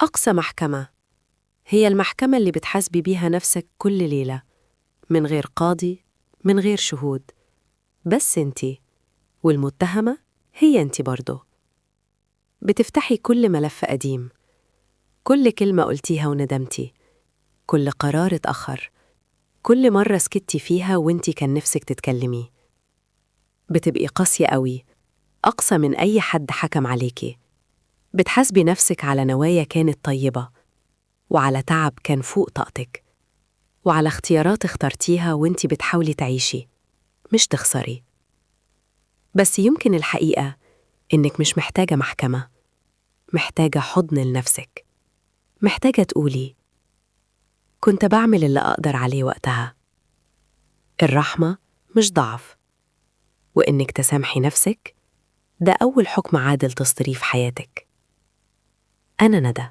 أقصى محكمة هي المحكمة اللي بتحاسبي بيها نفسك كل ليلة، من غير قاضي، من غير شهود، بس انتي، والمتهمة هي انتي برضه. بتفتحي كل ملف قديم، كل كلمة قلتيها وندمتي، كل قرار اتأخر، كل مرة سكتي فيها وانتي كان نفسك تتكلمي. بتبقي قاسية قوي، أقصى من أي حد حكم عليكي. بتحاسبي نفسك على نوايا كانت طيبة، وعلى تعب كان فوق طاقتك، وعلى اختيارات اخترتيها وانتي بتحاولي تعيشي مش تخسري. بس يمكن الحقيقة إنك مش محتاجة محكمة، محتاجة حضن لنفسك، محتاجة تقولي كنت بعمل اللي أقدر عليه وقتها. الرحمة مش ضعف، وإنك تسامحي نفسك ده أول حكم عادل تصدريه في حياتك. أنا ندى.